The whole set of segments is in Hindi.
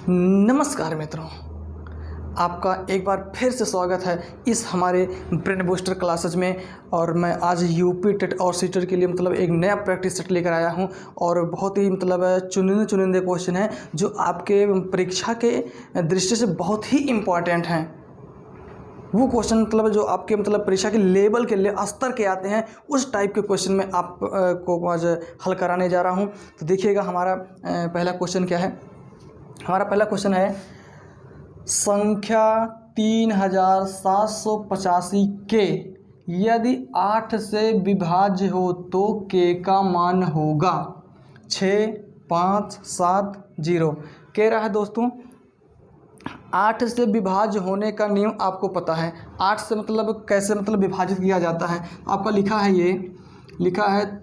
नमस्कार मित्रों, आपका एक बार फिर से स्वागत है इस हमारे ब्रेन बूस्टर क्लासेज में। और मैं आज यूपी टेट और सीटेट के लिए एक नया प्रैक्टिस सेट लेकर आया हूं और बहुत ही चुनिंदे क्वेश्चन हैं जो आपके परीक्षा के दृष्टि से बहुत ही इम्पॉर्टेंट हैं। वो क्वेश्चन जो आपके परीक्षा के लेवल के लिए स्तर के आते हैं, उस टाइप के क्वेश्चन में आपको आज हल कराने जा रहा हूं। तो देखिएगा हमारा पहला क्वेश्चन क्या है। हमारा पहला क्वेश्चन है, संख्या 3785 के यदि 8 से विभाज्य हो तो के का मान होगा 6570। कह रहा है दोस्तों 8 से विभाज्य होने का नियम आपको पता है। 8 से कैसे विभाजित किया जाता है। आपका लिखा है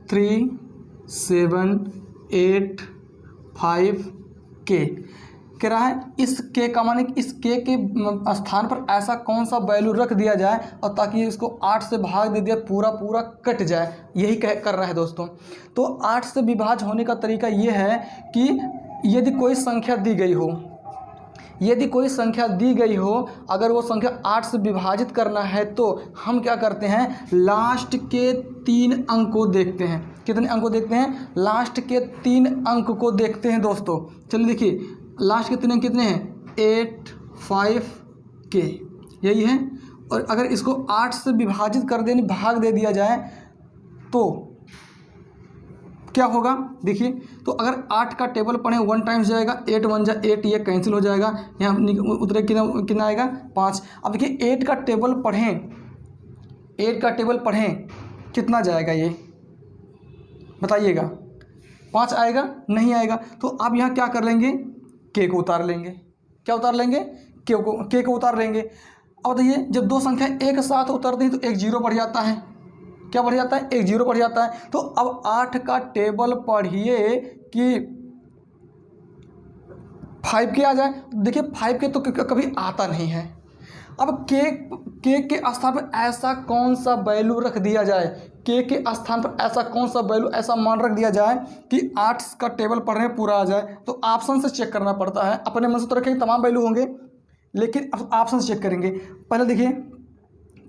3785 के। कह रहा है इस के का मान इस के स्थान पर ऐसा कौन सा वैल्यू रख दिया जाए और ताकि इसको 8 से भाग दे दिया पूरा कट जाए। यही कर रहा है दोस्तों। तो 8 से विभाज्य होने का तरीका ये है कि यदि कोई संख्या दी गई हो, अगर वो संख्या 8 से विभाजित करना है तो हम क्या करते हैं, लास्ट के 3 अंक को देखते हैं। कितने अंक को देखते हैं? लास्ट के 3 अंक को देखते हैं दोस्तों। चलिए देखिए लास्ट के 3 अंक कितने हैं, 8 5 के, यही है। और अगर इसको 8 से विभाजित कर देने भाग दे दिया जाए तो क्या होगा, देखिए। तो अगर 8 का टेबल पढ़ें 1 टाइम्स जाएगा, 8 1 जा 8, ये कैंसिल हो जाएगा। यहाँ उतरे कितना आएगा 5। अब देखिए 8 का टेबल पढ़ें कितना जाएगा, ये बताइएगा। 5 आएगा? नहीं आएगा। तो अब यहाँ क्या कर लेंगे, के को उतार लेंगे। क्या उतार लेंगे? के को उतार लेंगे। अब बताइए जब दो संख्या एक साथ उतरती हैं तो एक जीरो बढ़ जाता है। क्या बढ़ जाता है? एक जीरो बढ़ जाता है। तो अब 8 का टेबल पढ़िए कि 5 के आ जाए। देखिए 5 के तो कभी आता नहीं है। अब के स्थान पर ऐसा कौन सा वैल्यू रख दिया जाए, के स्थान पर ऐसा कौन सा वैल्यू, ऐसा मान रख दिया जाए कि 8 का टेबल पढ़ने पूरा आ जाए। तो ऑप्शन से चेक करना पड़ता है। अपने मन से तो रखेंगे तमाम वैल्यू होंगे, लेकिन अब ऑप्शन से चेक करेंगे। पहले देखिए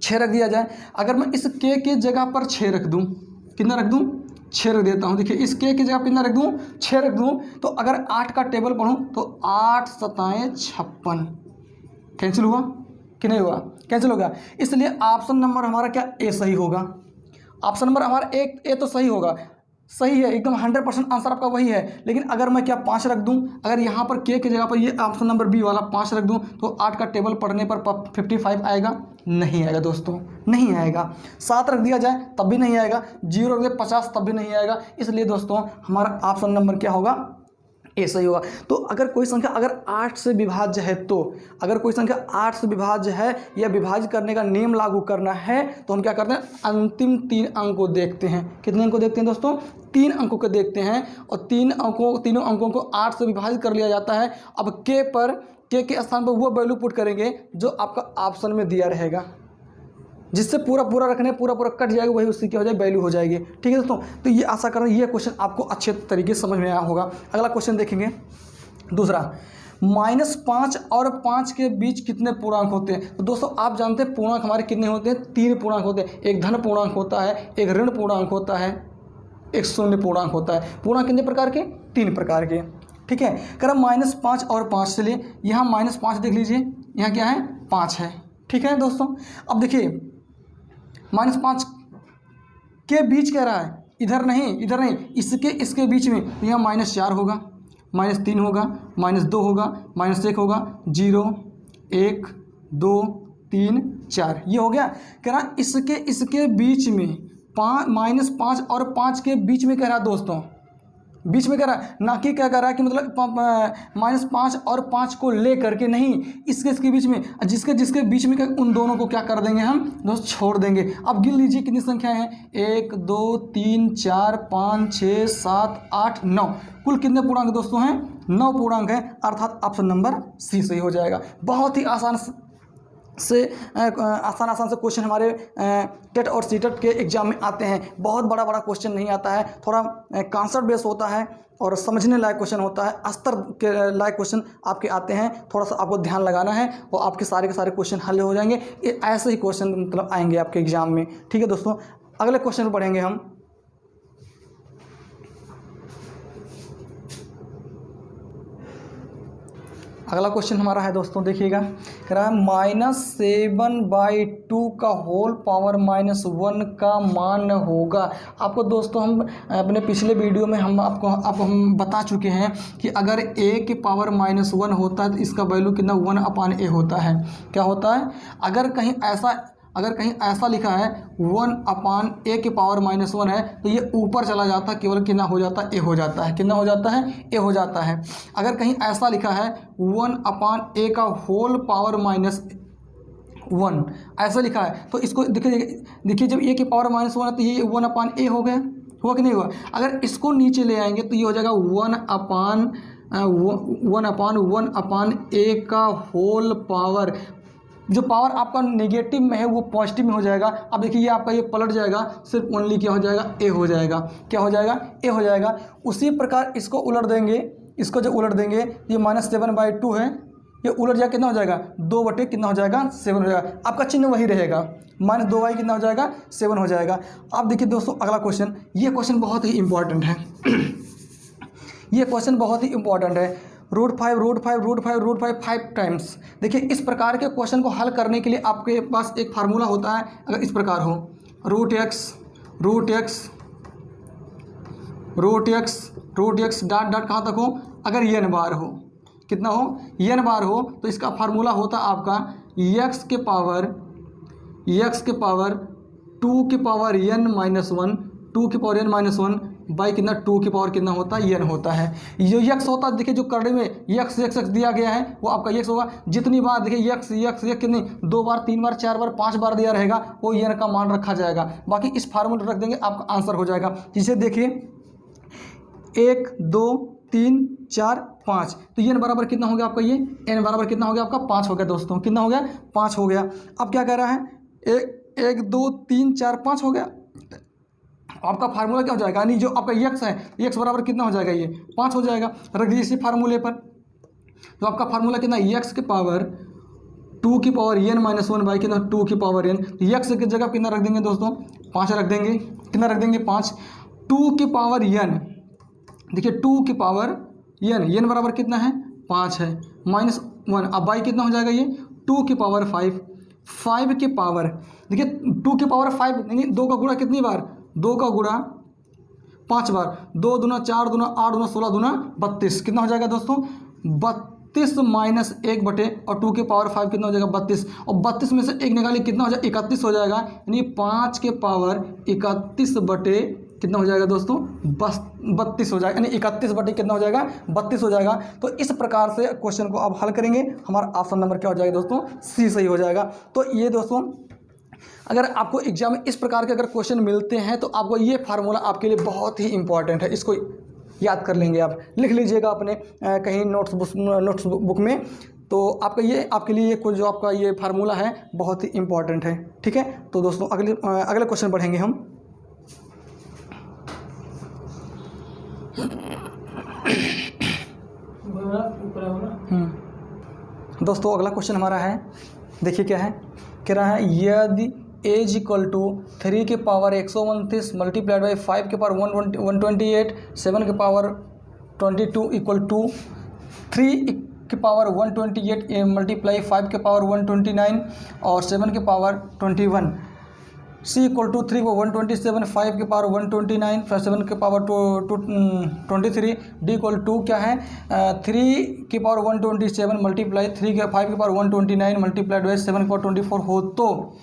6 रख दिया जाए। अगर मैं इस के जगह पर 6 रख दूं, कितना रख दूं? 6 रख देता हूं। देखिए इस के जगह पर कितना रख दूं? 6 रख दूं। तो अगर 8 का टेबल पढ़ूं तो 8 7 56 कैंसिल हुआ कि नहीं हुआ? कैंसिल होगा। इसलिए ऑप्शन नंबर हमारा क्या, ए सही होगा। ऑप्शन नंबर हमारा ए तो सही होगा, सही है एकदम 100% आंसर आपका वही है। लेकिन अगर मैं क्या 5 रख दूं, अगर यहाँ पर के जगह पर ये ऑप्शन नंबर बी वाला 5 रख दूं तो 8 का टेबल पढ़ने पर 55 आएगा? नहीं आएगा दोस्तों, नहीं आएगा। 7 रख दिया जाए तब भी नहीं आएगा। 0 रख दिया 50 तब भी नहीं आएगा। इसलिए दोस्तों हमारा ऑप्शन नंबर क्या होगा, ए सही होगा। तो अगर कोई संख्या 8 से विभाज्य है, तो अगर कोई संख्या 8 से विभाज्य है या विभाजित करने का नियम लागू करना है तो हम क्या करते हैं, अंतिम 3 अंक को देखते हैं। कितने अंक को देखते हैं दोस्तों? 3 अंकों को देखते हैं। और तीनों अंकों को 8 से विभाजित कर लिया जाता है। अब के स्थान पर वो वैल्यू पुट करेंगे जो आपका ऑप्शन में दिया रहेगा, जिससे पूरा रखने पूरा कट जाएगा, वही उसकी क्या हो जाएगी, वैल्यू हो जाएगी। ठीक है दोस्तों। तो ये आशा कर रहे हैं ये क्वेश्चन आपको अच्छे तरीके से समझ में आया होगा। अगला क्वेश्चन देखेंगे, दूसरा, -5 और 5 के बीच कितने पूर्णांक होते हैं। तो दोस्तों आप जानते हैं पूर्णांक हमारे कितने होते हैं, 3 पूर्णांक होते हैं। एक धन पूर्णांक होता है, एक ऋण पूर्णांक होता है, एक शून्य पूर्णांक होता है। पूर्णांक कितने प्रकार के? 3 प्रकार के। ठीक है। कर -5 और 5 से लिए यहाँ -5 देख लीजिए, यहाँ क्या है 5 है। ठीक है दोस्तों। अब देखिए -5 के बीच कह रहा है, इधर नहीं, इसके बीच में। यहाँ -4 होगा, -3 होगा, -2 होगा, -1 होगा, 0 1 2 3 4, ये हो गया। कह रहा इसके बीच में -5 और 5 के बीच में कह रहा है दोस्तों, बीच में कह रहा है, ना कि क्या कह रहा है कि -5 और 5 को ले करके नहीं, इसके बीच में, जिसके बीच में उन दोनों को क्या कर देंगे हम दोस्त, छोड़ देंगे। अब गिन लीजिए कितनी संख्या है, 1 2 3 4 5 6 7 8 9, कुल कितने पूर्णांक दोस्तों हैं, 9 पूर्णांक हैं। अर्थात ऑप्शन नंबर सी सही हो जाएगा। बहुत ही आसान से आसान आसान से क्वेश्चन हमारे टेट और सीटेट के एग्जाम में आते हैं। बहुत बड़ा बड़ा क्वेश्चन नहीं आता है, थोड़ा कॉन्सेप्ट बेस होता है और समझने लायक क्वेश्चन होता है, स्तर के लायक क्वेश्चन आपके आते हैं। थोड़ा सा आपको ध्यान लगाना है और आपके सारे के सारे क्वेश्चन हल हो जाएंगे। ये ऐसे ही क्वेश्चन मतलब आएंगे आपके एग्जाम में। ठीक है दोस्तों, अगले क्वेश्चन पर पढ़ेंगे हम। अगला क्वेश्चन हमारा है दोस्तों, देखिएगा, कह रहा है -7/2 का होल पावर -1 का मान होगा। आपको दोस्तों हम अपने पिछले वीडियो में हम आपको बता चुके हैं कि अगर a की पावर -1 होता है तो इसका वैल्यू कितना 1/a होता है। क्या होता है, अगर कहीं ऐसा लिखा है 1/a की पावर -1 है तो ये ऊपर चला जाता है, केवल कितना हो जाता है, a हो जाता है। कितना हो जाता है, a हो जाता है। अगर कहीं ऐसा लिखा है 1/a का होल पावर -1 ऐसा लिखा है तो इसको देखिए जब a की पावर -1 है तो ये 1/a हो गया, हुआ कि नहीं हुआ। अगर इसको नीचे ले आएंगे तो ये हो जाएगा 1/1/a का होल पावर। जो पावर आपका नेगेटिव में है वो पॉजिटिव में हो जाएगा। अब देखिए ये आपका ये पलट जाएगा, सिर्फ ओनली क्या हो जाएगा, a हो जाएगा। क्या हो जाएगा, a हो जाएगा। उसी प्रकार इसको उलट देंगे, इसको जब उलट देंगे ये -7/2 है, ये उलट जाएगा, कितना हो जाएगा, 2 कितना हो जाएगा, 7 हो जाएगा। आपका चिन्ह वही रहेगा, -2 कितना हो जाएगा, 7 हो जाएगा। अब देखिए दोस्तों अगला क्वेश्चन, ये क्वेश्चन बहुत ही इंपॉर्टेंट है। ये क्वेश्चन बहुत ही इंपॉर्टेंट है। √5 5 टाइम्स। देखिए इस प्रकार के क्वेश्चन को हल करने के लिए आपके पास एक फार्मूला होता है। अगर इस प्रकार हो √x डॉट कहाँ तक हो, अगर n बार हो, कितना हो, n बार हो तो इसका फार्मूला होता है आपका x के पावर 2 की पावर n - 1 बाई कितना 2 की पावर कितना होता है, n होता है। जो x होता है, देखिए जो करने में x दिया गया है वो आपका x होगा। जितनी बार देखिए x कितनी 2 बार 3 बार 4 बार 5 बार दिया रहेगा वो n का मान रखा जाएगा। बाकी इस फार्मूला रख देंगे, आपका आंसर हो जाएगा। जिसे देखिए 1 2 3 4 5 तो n बराबर कितना हो गया आपका, ये n बराबर कितना हो गया आपका 5 हो गया दोस्तों। कितना हो गया, 5 हो गया। अब क्या कह रहा है, 1 2 3 4 5 हो गया। आपका फार्मूला क्या हो जाएगा, यानी जो आपका x है, x बराबर कितना हो जाएगा, ये 5 हो जाएगा। रख दीजिए इसी फार्मूले पर। तो आपका फार्मूला कितना, x की पावर 2 की पावर n - 1 बाई कितना 2 की पावर n। तो x की जगह कितना रख देंगे दोस्तों, 5 रख देंगे। कितना रख देंगे, 5। 2 की पावर n, देखिए 2 की पावर n बराबर कितना है, 5 है, -1। अब बाई कितना हो जाएगा, ये 2 की पावर 5 की पावर, देखिए 2 की पावर 5 यानी 2 का गुणा कितनी बार, 2 का गुणा 5 बार, 2 दूना 4 दूना 8 दूना 16 दूना 32। कितना हो जाएगा दोस्तों, 32 माइनस 1 और 2 की पावर 5 कितना हो जाएगा, 32। और 32 में से 1 निकालिए, कितना हो जाएगा, 31 हो जाएगा। यानी 5 के पावर 31 कितना हो जाएगा दोस्तों, 32 हो जाएगा। यानी 31 कितना हो जाएगा, 32 हो जाएगा। तो इस प्रकार से क्वेश्चन को आप हल करेंगे, हमारा ऑप्शन नंबर क्या हो जाएगा दोस्तों, सी सही हो जाएगा। तो ये दोस्तों अगर आपको एग्जाम में इस प्रकार के अगर क्वेश्चन मिलते हैं तो आपको ये फार्मूला आपके लिए बहुत ही इंपॉर्टेंट है। इसको याद कर लेंगे, आप लिख लीजिएगा अपने कहीं नोट्स बुक में। तो आपका ये आपके लिए कोई जो आपका ये फार्मूला है बहुत ही इंपॉर्टेंट है। ठीक है, तो दोस्तों अगले क्वेश्चन पढ़ेंगे हम। दोस्तों अगला क्वेश्चन हमारा है, देखिए क्या है, कह रहा है यदि एज इक्वल टू 3 के पावर 129 मल्टीप्लाइड बाई 5 के पावर 128, 7 के पावर 22 इक्वल टू 3 के पावर 128 मल्टीप्लाई 5 के पावर 129 और 7 के पावर 21। सी इक्वल टू 3 को 127, 5 के पावर 129 प्लस 7 के पावर 23। डी इक्वल टू क्या है, 3 के पावर 127 मल्टीप्लाई 5 के पावर 129 मल्टीप्लाइड बाई 7 के पावर 24 हो तो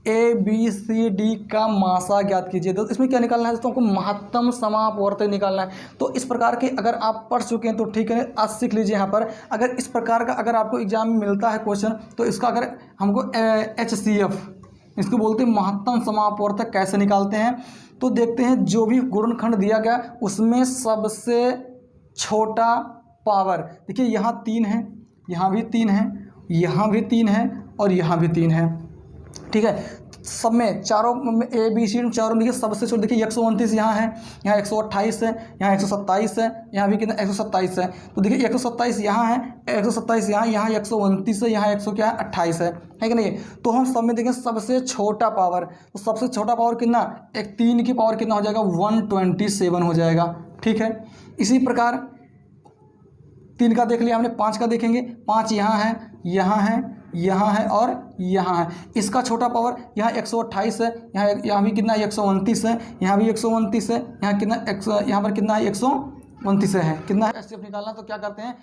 ए बी सी डी का मासा ज्ञात कीजिए। तो इसमें क्या निकालना है दोस्तों, आपको महत्तम समापवर्तक निकालना है। तो इस प्रकार के अगर आप पढ़ चुके हैं तो ठीक है, आज सीख लीजिए। यहाँ पर अगर इस प्रकार का अगर आपको एग्जाम में मिलता है क्वेश्चन तो इसका अगर हमको HCF इसको बोलते हैं महत्तम समापवर्तक कैसे निकालते हैं। तो देखते हैं, जो भी गुणनखंड दिया गया उसमें सबसे छोटा पावर, देखिए यहाँ 3 है, यहाँ भी 3 है, यहाँ भी 3 है और यहाँ भी 3 है। ठीक है, सब में चारों में ए बी सी चारों में देखिए सबसे छोटा देखिए 129 यहाँ है, यहाँ 128 है, यहाँ 127 है, यहाँ भी कितना 127 है। तो देखिए 127 यहाँ है, 127 यहाँ, यहाँ 129 है, यहाँ 100 क्या है 28 है कि नहीं। तो हम सब में देखें सबसे छोटा पावर, तो सबसे छोटा पावर कितना, एक 3 की पावर कितना हो जाएगा 127 हो जाएगा। ठीक है, इसी प्रकार 3 का देख लिया हमने, 5 का देखेंगे, 5 यहाँ है, यहाँ है, यहाँ है और यहाँ है। इसका छोटा पावर यहाँ 128 है, यहाँ भी कितना 129 है, यहाँ भी 129 है, यहाँ कितना यहाँ पर कितना है 129 है। कितना है एचसीएफ निकालना, तो क्या करते हैं,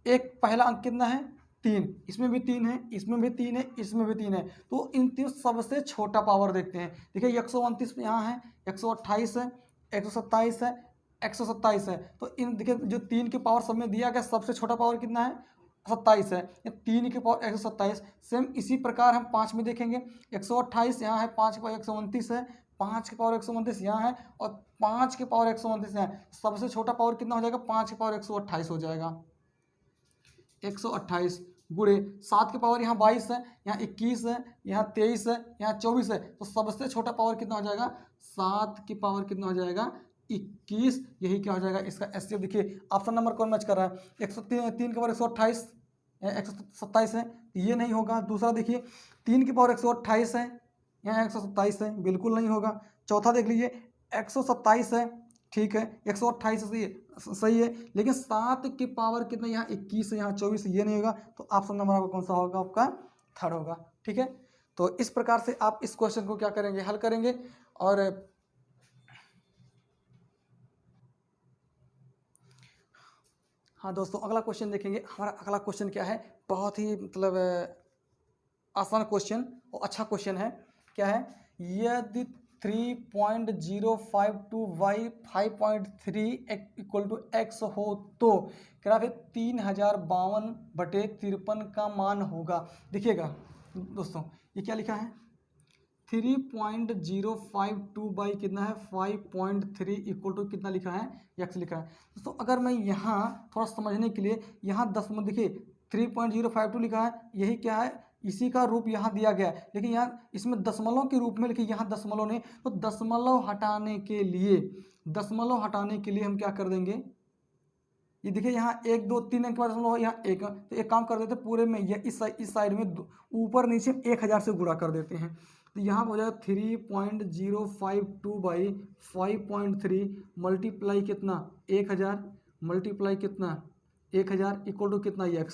एक पहला अंक कितना है 3, इसमें भी 3 है, इसमें भी 3 है, इसमें भी 3 है। तो इन तीन सबसे छोटा पावर देखते हैं। देखिए 129 यहाँ है, 128 है, 127 है, 127 है। तो इन देखिए जो 3 की पावर सब में दिया गया सबसे छोटा पावर कितना है 27 है, 3 की पावर 127। सेम इसी प्रकार हम 5 में देखेंगे, 128 यहाँ है, 5 की पावर 129 है, 5 की पावर 129 यहाँ है और 5 की पावर 129 यहाँ है। सबसे छोटा पावर कितना हो जाएगा 5 की पावर 128 हो जाएगा। 128 गुणे 7 की पावर यहाँ 22 है, यहाँ 21 है, यहाँ 23 है, यहाँ 24 है। तो सबसे छोटा पावर कितना हो जाएगा 7 की पावर कितना हो जाएगा 21। यही क्या हो जाएगा इसका एचसीएफ। देखिए ऑप्शन नंबर कौन मैच कर रहा है, 103 की पावर 128 127 है, ये नहीं होगा। दूसरा देखिए 3 की पावर 128 है, यहाँ 127 है, बिल्कुल नहीं होगा। चौथा देख लीजिए 127 है, ठीक है, 128 सही है, लेकिन 7 की पावर कितना यहाँ 21 है, यहाँ 24, ये नहीं होगा। तो ऑप्शन नंबर आपका कौन सा होगा, आपका थर्ड होगा। ठीक है, तो इस प्रकार से आप इस क्वेश्चन को क्या करेंगे, हल करेंगे। और हाँ दोस्तों, अगला क्वेश्चन देखेंगे। हमारा अगला क्वेश्चन क्या है, बहुत ही मतलब आसान क्वेश्चन और अच्छा क्वेश्चन है। क्या है, यदि 3.052y 5.3 इक्वल टू x हो तो क्या फिर 3052/53 का मान होगा। देखिएगा दोस्तों, ये क्या लिखा है 3.052 कितना है 5.3 इक्वल टू कितना लिखा है x लिखा है। दोस्तों अगर मैं यहाँ थोड़ा समझने के लिए यहाँ दशमलव देखिए 3.052 लिखा है, यही क्या है इसी का रूप यहाँ दिया गया है, लेकिन यहाँ इसमें दशमलव के रूप में लिखिए, यहाँ दशमलव नहीं। तो दशमलव हटाने के लिए हम क्या कर देंगे, ये देखिए यहाँ 1 2 3 अंक के बाद दशमलव यहाँ 1, तो एक काम कर देते पूरे में ये इस साइड में ऊपर नीचे 1000 से गुणा कर देते हैं। तो यहाँ हो जाएगा 3.052/5.3 मल्टीप्लाई कितना 1000 मल्टीप्लाई कितना 1000 इक्वल टू कितना x।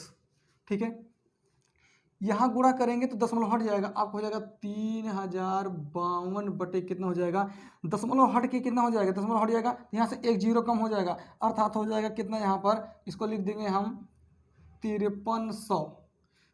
ठीक है, यहाँ गुणा करेंगे तो दशमलव हट जाएगा, आपको हो जाएगा 3052 बटे कितना हो जाएगा, दशमलव हट के कितना हो जाएगा, दशमलव हट जाएगा, यहाँ से 1 जीरो कम हो जाएगा, अर्थात हो जाएगा कितना, यहाँ पर इसको लिख देंगे हम 5300।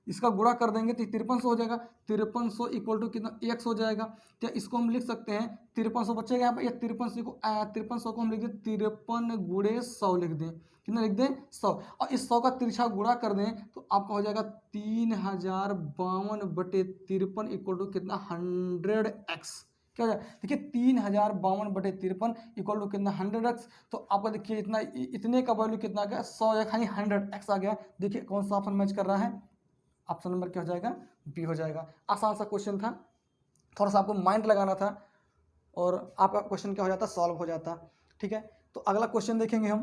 इसका गुणा कर देंगे तो 5300 हो जाएगा। 5300 इक्वल टू कितना x हो जाएगा। क्या इसको हम लिख सकते हैं 5300 बचेगा यहाँ पर, या 5300 को हम लिख दें 53 गुणे 100 लिख दें, कितना लिख दें 100, और इस 100 का तिरछा गुणा कर दें तो आपका हो जाएगा 3052/53 इक्वल टू कितना 100x। क्या हो जाएगा, देखिए 3052/53 इक्वल टू कितना 100x। तो आपका देखिए इतने का वैल्यू कितना आ गया 100 यानी 100x आ गया। देखिए कौन सा ऑप्शन मैच कर रहा है, ऑप्शन नंबर क्या हो जाएगा बी हो जाएगा। आसान सा क्वेश्चन था, थोड़ा सा आपको माइंड लगाना था और आपका क्वेश्चन क्या हो जाता, सॉल्व हो जाता। ठीक है, तो अगला क्वेश्चन देखेंगे हम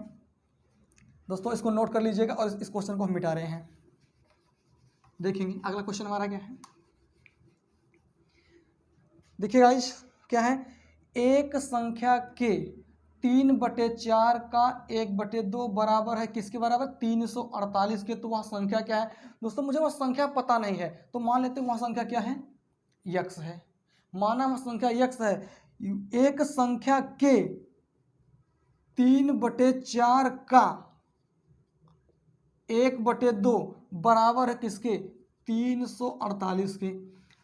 दोस्तों, इसको नोट कर लीजिएगा और इस क्वेश्चन को हम मिटा रहे हैं। देखेंगे अगला क्वेश्चन हमारा क्या है। देखिए गाइस क्या है, एक संख्या के 3/4 का 1/2 बराबर है किसके बराबर 348 के। तो वह संख्या क्या है दोस्तों, मुझे वह संख्या पता नहीं है, तो मान लेते हैं वह संख्या क्या है x है। माना वह संख्या x है, एक संख्या के 3/4 का 1/2 बराबर है किसके 348 के।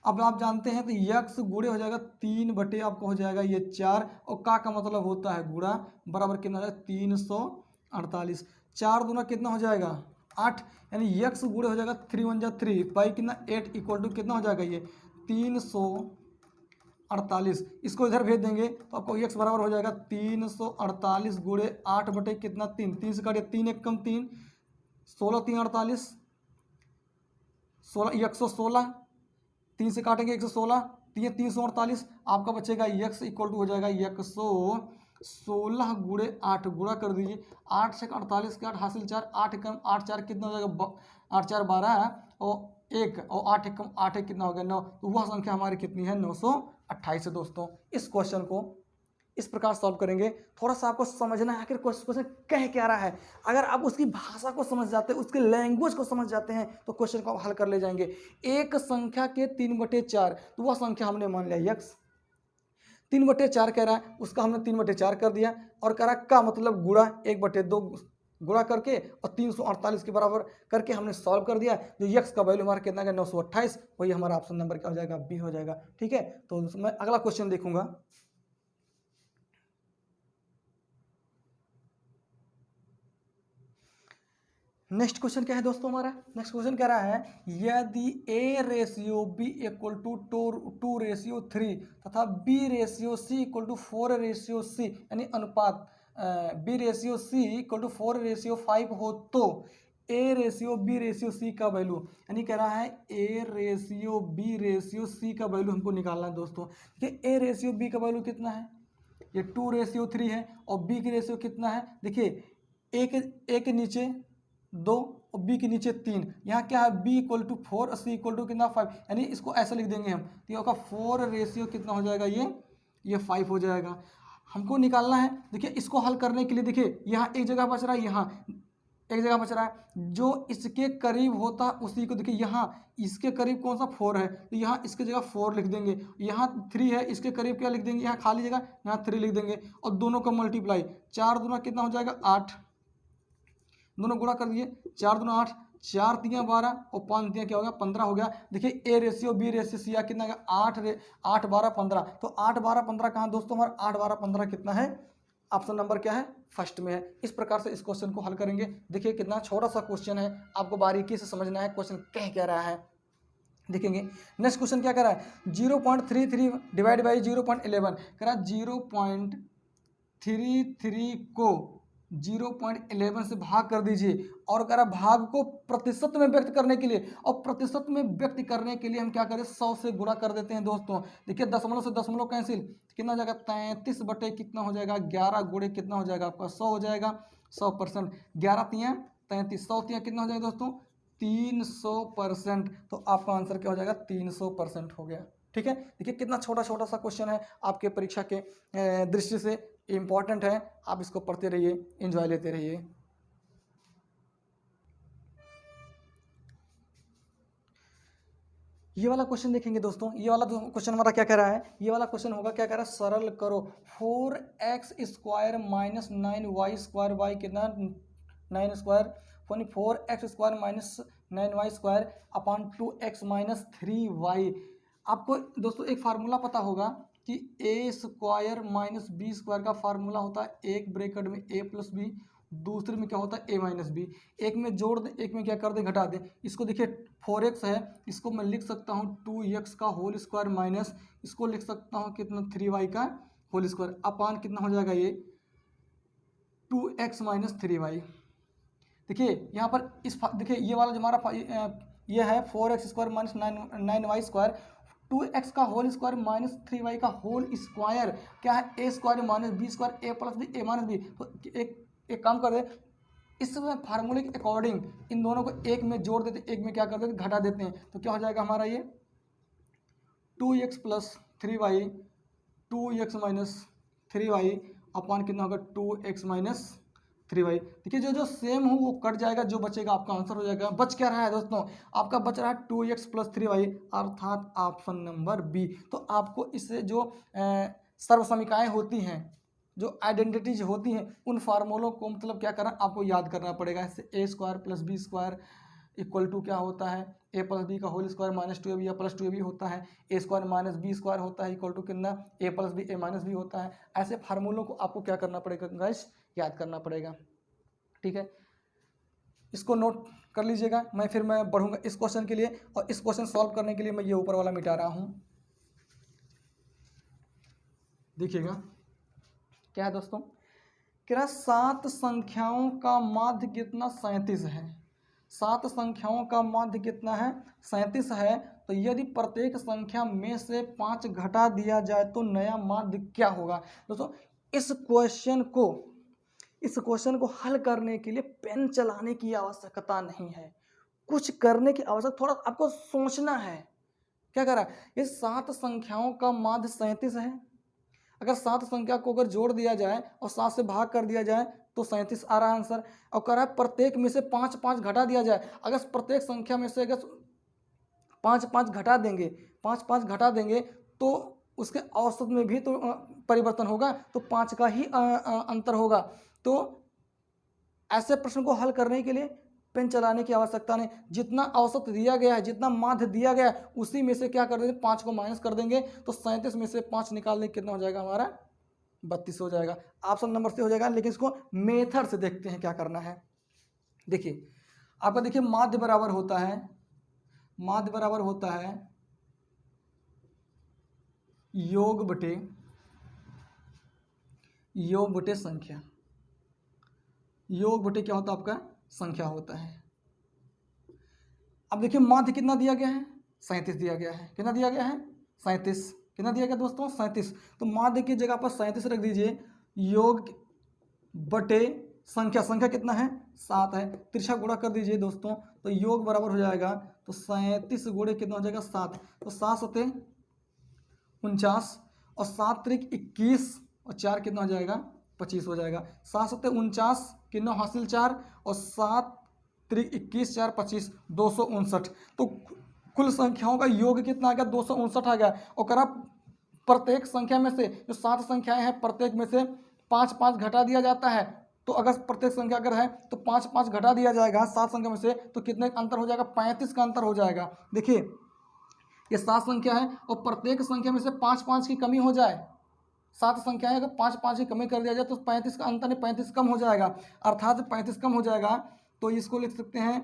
अब आप जानते हैं तो x गुणे हो जाएगा 3 बटे आपको हो जाएगा ये 4, और का मतलब होता है गुणा, बराबर कितना हो जाएगा 348। 4 दूना कितना हो जाएगा 8, यानी x गुणे हो जाएगा 3 1 जा 3 बाई कितना 8 इक्वल टू कितना हो जाएगा ये 348। इसको इधर भेज देंगे तो आपको x बराबर हो जाएगा 348 गुणे 8 बटे कितना 3, 3 से काटिए 3 1 कम 3, 16 3 48, 116, 3 से काटेंगे 116, 348, आपका बचेगा यक्स इक्वल टू हो जाएगा 116 गुणे 8 गुणा कर दीजिए, 8 से 48 के 8 हासिल 4, 8 कम 8 4 कितना हो जाएगा 8 4 12 और 1 और 8 कम 8 1 कितना हो गया 9, तो वह संख्या हमारी कितनी है 928 है दोस्तों। इस क्वेश्चन को इस प्रकार सॉल्व करेंगे। थोड़ा सा आपको समझना है आखिर क्वेश्चन कह क्या रहा है। अगर आप उसकी भाषा को समझ जाते हैं, उसके लैंग्वेज को समझ जाते हैं, तो क्वेश्चन को आप हल कर ले जाएंगे। एक संख्या के 3/4, तो वह संख्या हमने मान लिया यक्स, 3/4 कह रहा है, उसका हमने 3/4 कर दिया, और कह रहा का मतलब गुणा 1/2 गुणा करके और 348 के बराबर करके हमने सॉल्व कर दिया। जो यक्स का वैल्यू हमारा कितना है 928, वही हमारा ऑप्शन नंबर क्या हो जाएगा बी हो जाएगा। ठीक है, तो मैं अगला क्वेश्चन देखूंगा। नेक्स्ट क्वेश्चन क्या है दोस्तों हमारा, नेक्स्ट क्वेश्चन कह रहा है यदि A ratio B equal to 2:3 तथा B ratio C equal to 4:C यानी अनुपात B ratio C equal to 4:5 हो, तो A ratio B ratio C का वैल्यू, यानी कह रहा है A ratio B ratio C का वैल्यू हमको निकालना है दोस्तों। देखिए A रेशियो B का वैल्यू कितना है, ये 2:3 है, और B की रेशियो कितना है, देखिए A के नीचे 2 और B के नीचे 3, यहाँ क्या है B इक्वल टू 4 और C इक्वल टू कितना 5, यानी इसको ऐसा लिख देंगे हम, तो ये होगा 4 रेशियो कितना हो जाएगा ये 5 हो जाएगा। हमको निकालना है, देखिए इसको हल करने के लिए देखिए यहाँ एक जगह बच रहा है, यहाँ एक जगह बच रहा है, जो इसके करीब होता है उसी को, देखिए यहाँ इसके करीब कौन सा 4 है, तो यहाँ इसके जगह 4 लिख देंगे, यहाँ 3 है, इसके करीब क्या लिख देंगे, यहाँ खाली जगह यहाँ 3 लिख देंगे, और दोनों का मल्टीप्लाई 4 दूना कितना हो जाएगा 8, दोनों गुणा कर दिए, 4 दूना 8, 4 3 12 और 5 3 क्या हो गया 15 हो गया। देखिए A ratio B ratio C कितना है 8 12 15, तो 8 12 15 कहाँ दोस्तों हमारा 8 12 15 कितना है, ऑप्शन नंबर क्या है फर्स्ट में है। इस प्रकार से इस क्वेश्चन को हल करेंगे। देखिए कितना छोटा सा क्वेश्चन है, आपको बारीकी से समझना है क्वेश्चन कह क्या रहा है। देखेंगे नेक्स्ट क्वेश्चन क्या कर रहा है 0.33 डिवाइड बाई 0.11, कह रहा है 0.33 को 0.11 से भाग कर दीजिए, और कह रहा भाग को प्रतिशत में व्यक्त करने के लिए, और प्रतिशत में व्यक्त करने के लिए हम क्या करें 100 से गुणा कर देते हैं दोस्तों। देखिए दशमलव से दशमलव कैंसिल, कितना हो जाएगा 33 बटे कितना हो जाएगा 11 गुणे कितना हो जाएगा आपका 100 हो जाएगा, 100%, 11 तियाँ 33, 100 तियाँ कितना हो जाएगा दोस्तों 300%, तो आपका आंसर क्या हो जाएगा 300% हो गया। ठीक है, देखिए कितना छोटा छोटा सा क्वेश्चन है, आपके परीक्षा के दृष्टि से इम्पॉर्टेंट है, आप इसको पढ़ते रहिए, एंजॉय लेते रहिए। ये वाला क्वेश्चन देखेंगे दोस्तों, ये वाला क्वेश्चन हमारा क्या कह रहा है, ये वाला क्वेश्चन होगा क्या कह रहा है सरल करो 4x square minus 9y square by कितना 9 square, 4x square minus 9y square upon 2x minus 3y। आपको दोस्तों एक फार्मूला पता होगा कि ए स्क्वायर माइनस बी स्क्वायर का फार्मूला होता है एक ब्रैकेट में a प्लस बी, दूसरे में क्या होता है a माइनस बी, एक में जोड़ दें एक में क्या कर दें घटा दें। इसको देखिए 4x है, इसको मैं लिख सकता हूँ 2x का होल स्क्वायर माइनस इसको लिख सकता हूँ कितना 3y का होल स्क्वायर अपान कितना हो जाएगा ये 2x माइनस 3y। देखिए यहाँ पर देखिए ये वाला जो हमारा ये है 4x square minus 9y square, 2x का होल स्क्वायर माइनस 3y का होल स्क्वायर क्या है a square minus B square a plus B a minus B. तो एक काम कर दे, इस फार्मूले के अकॉर्डिंग इन दोनों को एक में जोड़ देते एक में क्या कर देते घटा देते हैं, तो क्या हो जाएगा हमारा ये 2x plus 3y 2x minus 3y upon कितना होगा 2x माइनस 3y। देखिए जो जो सेम हो वो कट जाएगा, जो बचेगा आपका आंसर हो जाएगा। बच क्या रहा है दोस्तों, आपका बच रहा है 2x प्लस 3y अर्थात ऑप्शन नंबर बी। तो आपको इससे जो सर्वसमीकाएँ होती हैं, जो आइडेंटिटीज होती हैं, उन फार्मूलों को मतलब क्या करना आपको याद करना पड़ेगा। इससे a square plus b square equal to क्या होता है ए प्लस बी का होल स्क्वायर माइनस 2ab या प्लस 2ab होता है, a square minus B square होता है इक्वल टू कितना a plus b a minus b होता है। ऐसे फार्मूलों को आपको क्या करना पड़ेगा गाइस, याद करना पड़ेगा। ठीक है, इसको नोट कर लीजिएगा। मैं बढ़ूंगा इस क्वेश्चन के लिए, और इस क्वेश्चन सॉल्व करने के लिए मैं ये ऊपर वाला मिटा रहा हूँ। देखिएगा क्या है दोस्तों, क्या 7 संख्याओं का माध्य कितना 37 है। 7 संख्याओं का माध्य कितना है 37 है। तो यदि प्रत्येक संख्या में से 5 घटा दिया जाए तो नया माध्य क्या होगा। दोस्तों इस क्वेश्चन को हल करने के लिए पेन चलाने की आवश्यकता नहीं है, कुछ करने की आवश्यकता, थोड़ा आपको सोचना है। क्या करा, ये 7 संख्याओं का माध्य 37 है। अगर 7 संख्या को अगर जोड़ दिया जाए और 7 से भाग कर दिया जाए तो 37 आ रहा है आंसर। और कह रहा है प्रत्येक में से 5 घटा दिया जाए। अगर प्रत्येक संख्या में से अगर 5 घटा देंगे तो उसके औसत में भी तो परिवर्तन होगा, तो 5 का ही अंतर होगा। तो ऐसे प्रश्न को हल करने के लिए पेन चलाने की आवश्यकता नहीं, जितना औसत दिया गया है, जितना माध्य दिया गया है, उसी में से क्या कर देंगे 5 को माइनस कर देंगे। तो 37 में से 5 निकालने कितना हो जाएगा हमारा 32 हो जाएगा। ऑप्शन नंबर से हो जाएगा, लेकिन इसको मेथड से देखते हैं क्या करना है। देखिए आपका, देखिए माध्य बराबर होता है योग बटे संख्या। योग बटे क्या होता है आपका संख्या होता है। अब देखिए माध्य कितना दिया गया है 37 दिया गया है। कितना दिया गया है 37। कितना दिया गया दोस्तों 37। तो माध्य की जगह पर 37 रख दीजिए। योग बटे संख्या कितना है 7 है। तिरछा गुणा कर दीजिए दोस्तों, तो योग बराबर हो जाएगा, तो 37 गुणे कितना हो जाएगा 7। तो 7 सते 49 और 7 त्रिक 21 और 4 कितना हो जाएगा 25 हो जाएगा। 7 सते 49 कितना हासिल 4 और 7 त्रिक 21 4 25 259। तो कुल संख्याओं का योग कितना आ गया 259 आ गया। और करा प्रत्येक संख्या में से जो 7 संख्याएं हैं प्रत्येक में से 5 घटा दिया जाता है। तो अगर प्रत्येक संख्या अगर है तो 5 घटा दिया जाएगा 7 संख्या में से, तो कितने का अंतर हो जाएगा 35 का अंतर हो जाएगा। देखिए ये 7 संख्या है और प्रत्येक संख्या में से 5 की कमी हो जाए, 7 संख्याएं अगर 5 की कमी कर दिया जाए तो 35 का अंतर नहीं 35 कम हो जाएगा, अर्थात 35 कम हो जाएगा। तो इसको लिख सकते हैं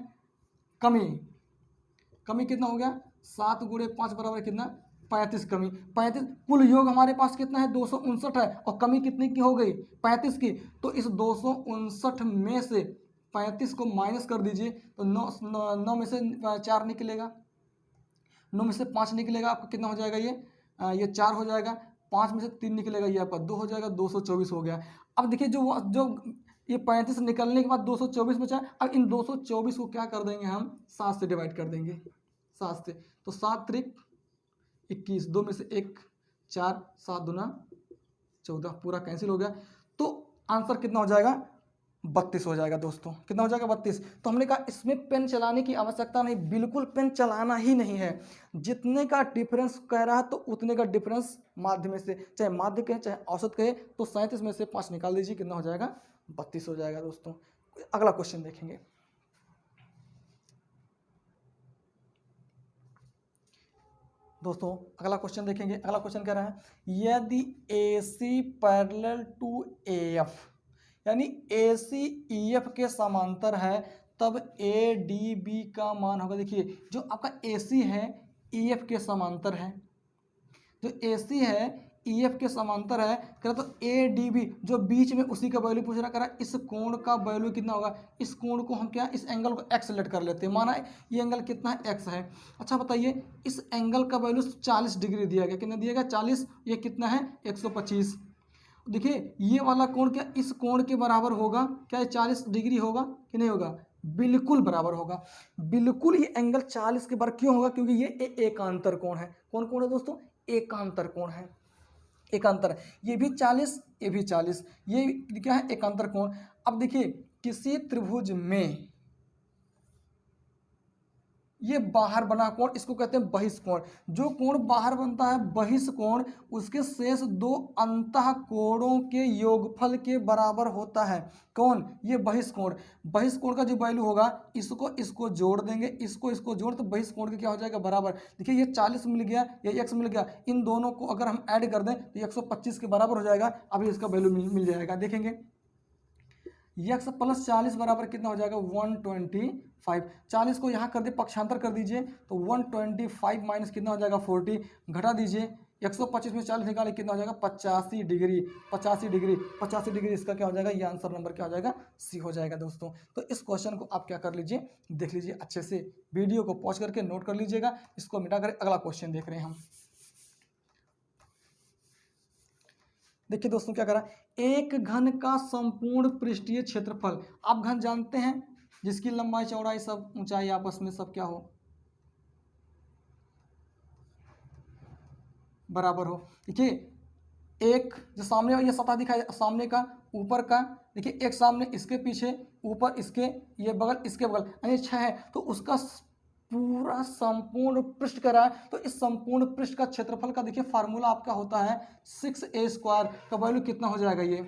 कमी कितना हो गया 7 गुणे 5 बराबर कितना 35 कमी 35। कुल योग हमारे पास कितना है 259 है और कमी कितनी की हो गई 35 की। तो इस 259 में से 35 को माइनस कर दीजिए, तो 9 में से 4 निकलेगा, 9 में से 5 निकलेगा, आपका कितना हो जाएगा ये 4 हो जाएगा। 5 में से 3 निकलेगा, ये आपका 2 हो जाएगा, 224 हो गया। अब देखिए जो ये 35 निकलने के बाद 224 बचा। अब इन 224 को क्या कर देंगे हम 7 से डिवाइड कर देंगे, 7 से। तो 7 त्रिक 21, 2 में से 1 4 7 दूना 14, पूरा कैंसिल हो गया। तो आंसर कितना हो जाएगा 32 हो जाएगा दोस्तों। कितना हो जाएगा 32। तो हमने कहा इसमें पेन चलाने की आवश्यकता नहीं, बिल्कुल पेन चलाना ही नहीं है। जितने का डिफरेंस कह रहा है तो उतने का डिफरेंस माध्य में से, चाहे माध्य कहे चाहे औसत कहे, तो 37 में से 5 निकाल दीजिए, कितना हो जाएगा 32 हो जाएगा दोस्तों। अगला क्वेश्चन देखेंगे। दोस्तों अगला क्वेश्चन देखेंगे। अगला क्वेश्चन कह रहा है यदि AC पैरेलल टू AF, यानी AC EF के समांतर है, तब ADB का मान होगा। देखिए जो आपका AC है EF के समांतर है, जो AC है EF के समांतर है, कह तो ADB जो बीच में उसी का वैल्यू पूछ रहा, कह रहा इस कोण का वैल्यू कितना होगा। इस कोण को हम क्या, इस एंगल को x लेट कर लेते हैं, माना ये एंगल कितना है x है। अच्छा बताइए इस एंगल का वैल्यू 40 डिग्री दिया गया, कितना दिया गया 40, ये कितना है 125। देखिए ये वाला कोण क्या इस कोण के बराबर होगा, क्या ये 40 डिग्री होगा कि नहीं होगा, बिल्कुल बराबर होगा। बिल्कुल ये एंगल 40 के बराबर क्यों होगा, क्योंकि ये एकांतर कोण है। कौन कोण है दोस्तों, एकांतर कोण है, एकांतर। ये भी 40 ये भी 40, ये क्या है एकांतर कोण। अब देखिए किसी त्रिभुज में ये बाहर बना कोण, इसको कहते हैं बहिष्कोण। जो कोण बाहर बनता है बहिष्कोण, उसके शेष 2 अंतः कोणों के योगफल के बराबर होता है। कौन, ये बहिष्कोण। बहिष्कोण का जो वैल्यू होगा इसको जोड़ देंगे, इसको जोड़, तो बहिष्कोण के क्या हो जाएगा बराबर। देखिए ये 40 मिल गया, ये x मिल गया, इन दोनों को अगर हम ऐड कर दें तो 125 के बराबर हो जाएगा। अभी इसका वैल्यू मिल जाएगा, देखेंगे x प्लस 40 बराबर कितना हो जाएगा 125। 40 को यहाँ कर दे पक्षांतर कर दीजिए, तो 125 माइनस कितना हो जाएगा 40, घटा दीजिए 125 में 40 निकाले कितना हो जाएगा 85 डिग्री। 85 डिग्री 85 डिग्री इसका क्या हो जाएगा, ये आंसर नंबर क्या हो जाएगा, सी हो जाएगा दोस्तों। तो इस क्वेश्चन को आप क्या कर लीजिए, देख लीजिए अच्छे से, वीडियो को पॉज करके नोट कर लीजिएगा। इसको मिटाकर अगला क्वेश्चन देख रहे हैं हम। देखिए दोस्तों क्या करा, एक घन का संपूर्ण पृष्ठीय क्षेत्रफल, आप घन जानते हैं जिसकी लंबाई चौड़ाई सब ऊंचाई आपस में सब क्या हो, बराबर हो। देखिए एक जो सामने ये सतह दिखाई सामने का ऊपर का, देखिए एक सामने इसके पीछे, ऊपर इसके, ये बगल इसके बगल, यानी 6 है। तो उसका पूरा संपूर्ण पृष्ठ करा है, तो इस संपूर्ण पृष्ठ का क्षेत्रफल का देखिए फार्मूला आपका होता है 6a² का वैल्यू कितना हो जाएगा, ये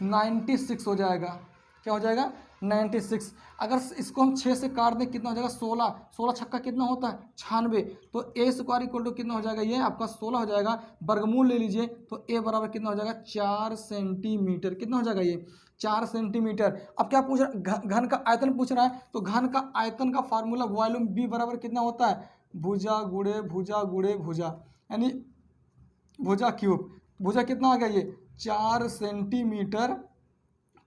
96 हो जाएगा। क्या हो जाएगा 96। अगर इसको हम 6 से काट दें कितना हो जाएगा 16, 16 छक्का कितना होता है 96। तो a² इक्वल टू कितना हो जाएगा, ये आपका 16 हो जाएगा। वर्गमूल ले लीजिए तो a बराबर कितना हो जाएगा 4 सेंटीमीटर, कितना हो जाएगा ये 4 सेंटीमीटर। अब क्या पूछ रहा है, घन का आयतन पूछ रहा है, तो घन का आयतन का फार्मूला वॉल्यूम b बराबर कितना होता है, भुजा गुणे भुजा गुणे भुजा, यानी भुजा क्यूब। भुजा कितना आ गया ये 4 सेंटीमीटर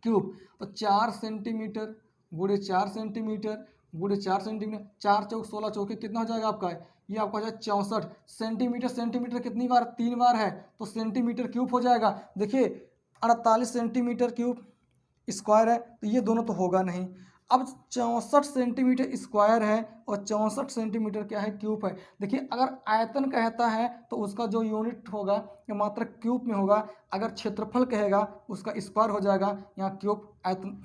क्यूब। तो 4 सेंटीमीटर गुणे 4 सेंटीमीटर गुणे 4 सेंटीमीटर, 4 चौक 16 चौके कितना हो जाएगा आपका, ये आपका हो जाएगा 64 सेंटीमीटर। सेंटीमीटर कितनी बार, 3 बार है, तो सेंटीमीटर क्यूब हो जाएगा। देखिए 48 सेंटीमीटर क्यूब स्क्वायर है, तो ये दोनों तो होगा नहीं। अब 64 सेंटीमीटर स्क्वायर है और 64 सेंटीमीटर क्या है, क्यूब है। देखिए अगर आयतन कहता है तो उसका जो यूनिट होगा ये मात्र क्यूब में होगा, अगर क्षेत्रफल कहेगा उसका स्क्वायर हो जाएगा, यहाँ क्यूब आयतन,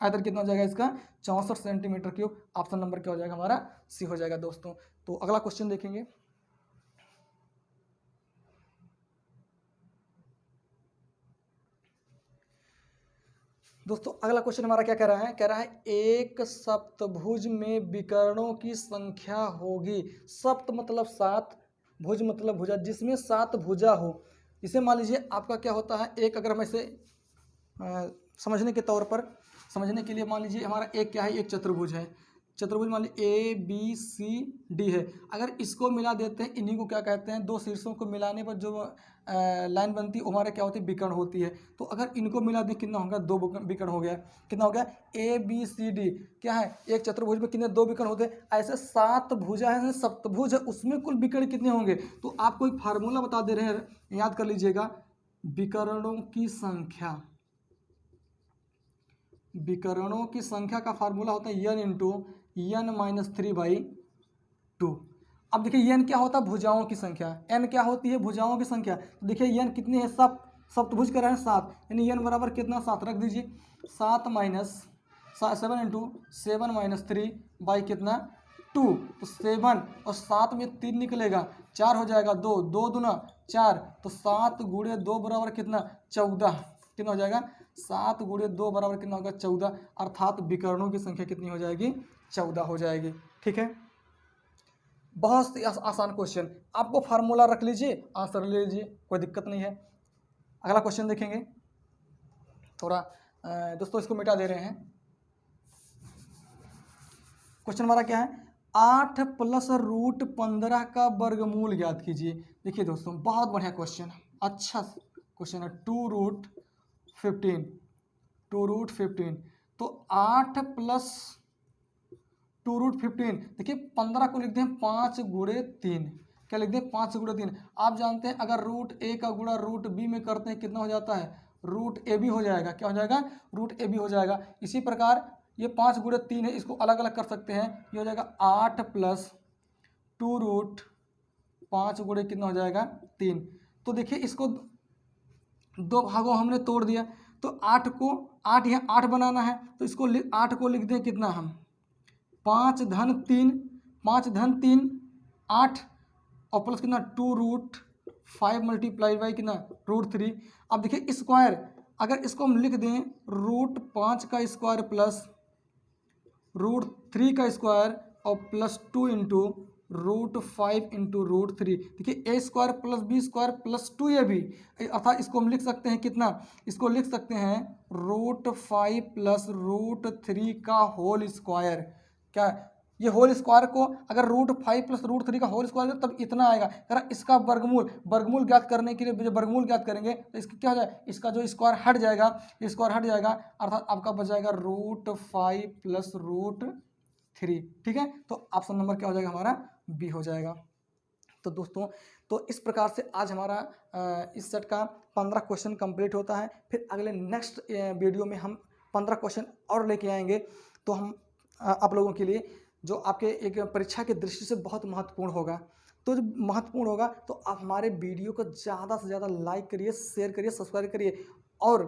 आयतन कितना हो जाएगा इसका 64 सेंटीमीटर क्यूब। ऑप्शन नंबर क्या हो जाएगा हमारा, सी हो जाएगा दोस्तों। तो अगला क्वेश्चन देखेंगे। दोस्तों अगला क्वेश्चन हमारा क्या कह रहा है, कह रहा है एक सप्तभुज में विकर्णों की संख्या होगी। सप्त मतलब 7, भुज मतलब भुजा, जिसमें 7 भुजा हो। इसे मान लीजिए आपका क्या होता है, एक अगर हम इसे समझने के तौर पर, समझने के लिए मान लीजिए हमारा एक क्या है, एक चतुर्भुज है। चतुर्भुज मान लीजिए ABCD है। अगर इसको मिला देते हैं, इन्हीं को क्या कहते हैं, दो शीर्षों को मिलाने पर जो लाइन बनती है वो हमारे क्या होती है, विकर्ण होती है। तो अगर इनको मिला दें कितना होगा, 2 विकर्ण हो गया। कितना हो गया ABCD क्या है, एक चतुर्भुज में कितने 2 विकर्ण होते हैं। ऐसे 7 भुजा है, सप्तभुज है, उसमें कुल विकर्ण कितने होंगे। तो आपको एक फार्मूला बता दे रहे हैं, याद कर लीजिएगा, विकर्णों की संख्या, विकर्णों की संख्या का फार्मूला होता है n इंटू n-3/2। अब देखिए n क्या होता है, भुजाओं की संख्या, n क्या होती है, भुजाओं की संख्या। तो देखिए n कितनी है, सप्तभुज कर रहे हैं 7, यानी n बराबर कितना 7 रख दीजिए। 7 माइनस 7 इंटू 7 माइनस 3 बाई कितना 2, तो 7 और 7 में 3 निकलेगा, 4 हो जाएगा, 2 2 दूना 4, तो 7 गुणे 2 बराबर कितना 14, कितना हो जाएगा 7 गुणे 2 बराबर कितना होगा 14, अर्थात विकर्णों की संख्या कितनी हो जाएगी 14 हो जाएगी। ठीक है, बहुत ही आसान क्वेश्चन, आपको फार्मूला रख लीजिए, आंसर ले लीजिए, कोई दिक्कत नहीं है। अगला क्वेश्चन देखेंगे, थोड़ा दोस्तों इसको मिटा दे रहे हैं। क्वेश्चन हमारा क्या है, 8 प्लस रूट 15 का वर्गमूल ज्ञात कीजिए। देखिए दोस्तों बहुत बढ़िया क्वेश्चन है, अच्छा क्वेश्चन है। 2 रूट 15, तो 8 प्लस 2 रूट 15, देखिए 15 को लिख दें 5 गुणे 3, क्या लिख दें 5 गुणे 3। आप जानते हैं अगर रूट a का गुणा रूट b में करते हैं कितना हो जाता है, रूट AB हो जाएगा। क्या हो जाएगा, रूट AB हो जाएगा। इसी प्रकार ये 5 गुणे 3 है, इसको अलग अलग कर सकते हैं, ये हो जाएगा 8 प्लस 2 रूट 5 गुणे कितना हो जाएगा 3। तो देखिए इसको 2 भागों हमने तोड़ दिया, तो 8 को 8 यहाँ 8 बनाना है, तो इसको 8 को लिख दें कितना हम 5 धन 3, 5 धन 3 8 और प्लस कितना 2 रूट 5 मल्टीप्लाई बाई कितना रूट 3। अब देखिए स्क्वायर, अगर इसको हम लिख दें रूट 5 का स्क्वायर प्लस रूट 3 का स्क्वायर और plus 2 into root 5 into root 3। देखिए a square plus b square plus 2ab, अर्थात इसको हम लिख सकते हैं कितना, इसको लिख सकते हैं रूट 5 प्लस रूट 3 का होल स्क्वायर। क्या ये होल स्क्वायर को अगर √5 + √3 का होल स्क्वायर तब इतना आएगा। अगर इसका वर्गमूल ज्ञात करने के लिए जब वर्गमूल ज्ञात करेंगे तो इसका क्या हो जाएगा, इसका जो स्क्वायर हट जाएगा, स्क्वायर हट जाएगा, अर्थात आपका बच जाएगा √5 + √3। ठीक है, तो ऑप्शन नंबर क्या हो जाएगा हमारा, बी हो जाएगा। तो दोस्तों, तो इस प्रकार से आज हमारा इस सेट का 15 क्वेश्चन कंप्लीट होता है। फिर अगले नेक्स्ट वीडियो में हम 15 क्वेश्चन और लेके आएंगे। तो हम आप लोगों के लिए जो आपके एक परीक्षा की दृष्टि से बहुत महत्वपूर्ण होगा। तो जब महत्वपूर्ण होगा तो आप हमारे वीडियो को ज़्यादा से ज़्यादा लाइक करिए, शेयर करिए, सब्सक्राइब करिए और